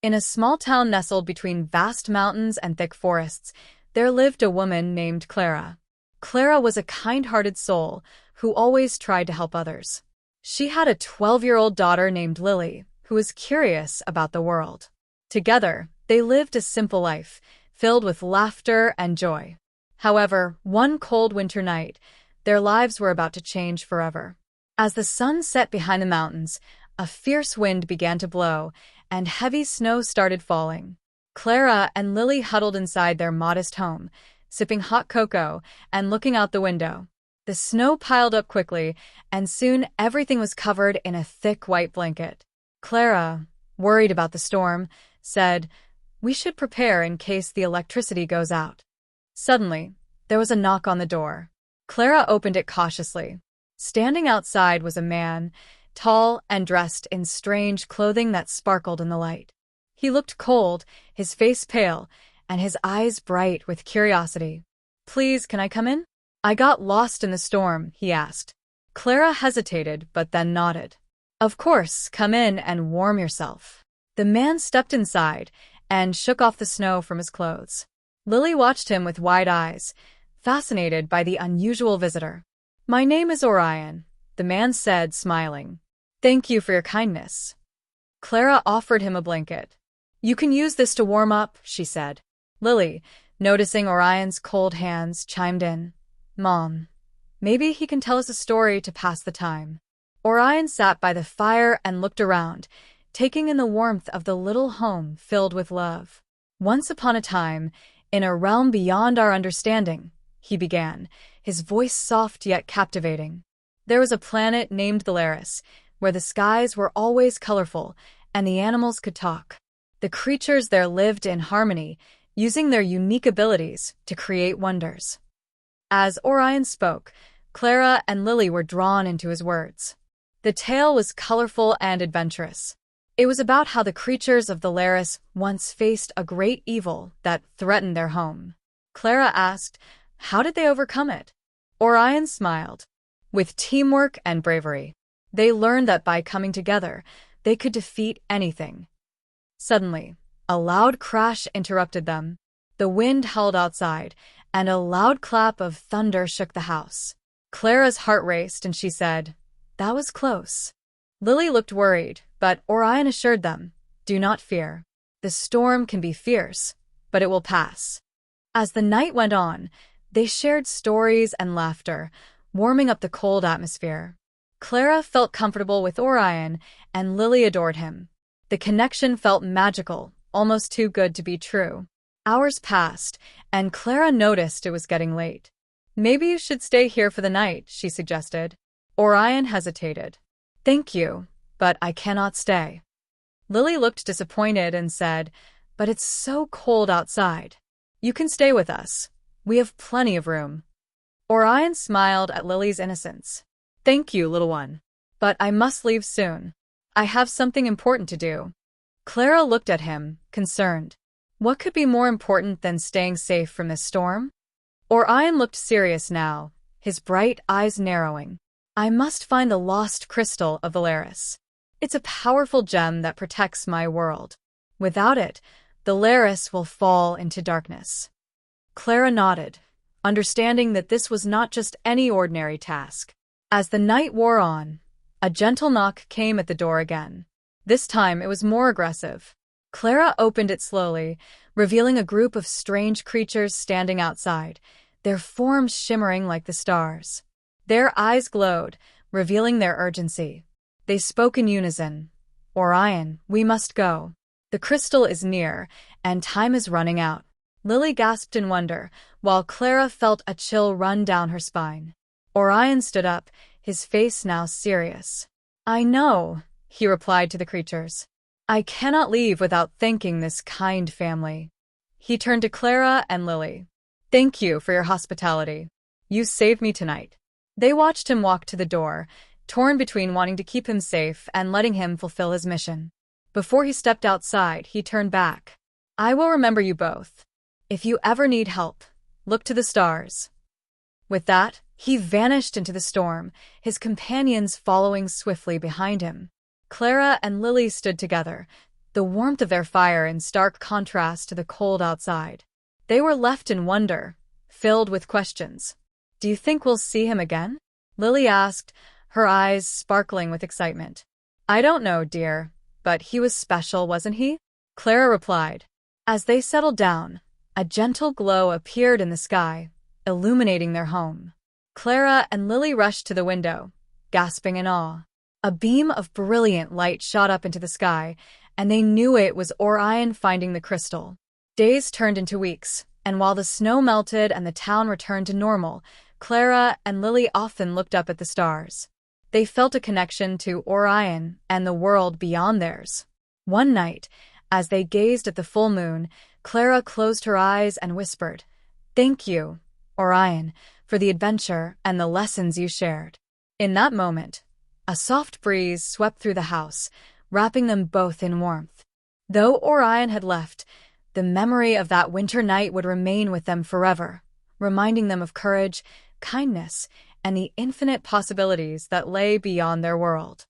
In a small town nestled between vast mountains and thick forests, there lived a woman named Clara. Clara was a kind-hearted soul who always tried to help others. She had a 12-year-old daughter named Lily, who was curious about the world. Together, they lived a simple life, filled with laughter and joy. However, one cold winter night, their lives were about to change forever. As the sun set behind the mountains, a fierce wind began to blow, and heavy snow started falling. Clara and Lily huddled inside their modest home, sipping hot cocoa and looking out the window. The snow piled up quickly, and soon everything was covered in a thick white blanket. Clara, worried about the storm, said, "We should prepare in case the electricity goes out." Suddenly, there was a knock on the door. Clara opened it cautiously. Standing outside was a man, tall and dressed in strange clothing that sparkled in the light. He looked cold, his face pale, and his eyes bright with curiosity. "Please, can I come in? I got lost in the storm," he asked. Clara hesitated, but then nodded. "Of course, come in and warm yourself." The man stepped inside and shook off the snow from his clothes. Lily watched him with wide eyes, fascinated by the unusual visitor. "My name is Orion," the man said, smiling. "Thank you for your kindness." Clara offered him a blanket. "You can use this to warm up," she said. Lily, noticing Orion's cold hands, chimed in. "Mom, maybe he can tell us a story to pass the time." Orion sat by the fire and looked around, taking in the warmth of the little home filled with love. "Once upon a time, in a realm beyond our understanding," he began, his voice soft yet captivating. "There was a planet named Galaris, where the skies were always colorful and the animals could talk. The creatures there lived in harmony, using their unique abilities to create wonders." As Orion spoke, Clara and Lily were drawn into his words. The tale was colorful and adventurous. It was about how the creatures of Galaris once faced a great evil that threatened their home. Clara asked, "How did they overcome it?" Orion smiled. "With teamwork and bravery. They learned that by coming together, they could defeat anything." Suddenly, a loud crash interrupted them. The wind howled outside, and a loud clap of thunder shook the house. Clara's heart raced, and she said, "That was close." Lily looked worried, but Orion assured them, "Do not fear. The storm can be fierce, but it will pass." As the night went on, they shared stories and laughter, warming up the cold atmosphere. Clara felt comfortable with Orion, and Lily adored him. The connection felt magical, almost too good to be true. Hours passed, and Clara noticed it was getting late. "Maybe you should stay here for the night," she suggested. Orion hesitated. "Thank you, but I cannot stay." Lily looked disappointed and said, "But it's so cold outside." "You can stay with us. We have plenty of room." Orion smiled at Lily's innocence. "Thank you, little one. But I must leave soon. I have something important to do." Clara looked at him, concerned. What could be more important than staying safe from this storm? Orion looked serious now, his bright eyes narrowing. "I must find the lost crystal of Galaris. It's a powerful gem that protects my world. Without it, Galaris will fall into darkness." Clara nodded, understanding that this was not just any ordinary task. As the night wore on, a gentle knock came at the door again. This time it was more aggressive. Clara opened it slowly, revealing a group of strange creatures standing outside, their forms shimmering like the stars. Their eyes glowed, revealing their urgency. They spoke in unison. "Orion, we must go. The crystal is near, and time is running out." Lily gasped in wonder, while Clara felt a chill run down her spine. Orion stood up, his face now serious. "I know," he replied to the creatures. "I cannot leave without thanking this kind family." He turned to Clara and Lily. "Thank you for your hospitality. You saved me tonight." They watched him walk to the door, torn between wanting to keep him safe and letting him fulfill his mission. Before he stepped outside, he turned back. "I will remember you both. If you ever need help, look to the stars." With that, he vanished into the storm, his companions following swiftly behind him. Clara and Lily stood together, the warmth of their fire in stark contrast to the cold outside. They were left in wonder, filled with questions. "Do you think we'll see him again?" Lily asked, her eyes sparkling with excitement. "I don't know, dear, but he was special, wasn't he?" Clara replied. As they settled down, a gentle glow appeared in the sky, illuminating their home. Clara and Lily rushed to the window, gasping in awe. A beam of brilliant light shot up into the sky, and they knew it was Orion finding the crystal. Days turned into weeks, and while the snow melted and the town returned to normal, Clara and Lily often looked up at the stars. They felt a connection to Orion and the world beyond theirs. One night, as they gazed at the full moon, Clara closed her eyes and whispered, "Thank you, Orion, for the adventure and the lessons you shared." In that moment, a soft breeze swept through the house, wrapping them both in warmth. Though Orion had left, the memory of that winter night would remain with them forever, reminding them of courage, kindness, and the infinite possibilities that lay beyond their world.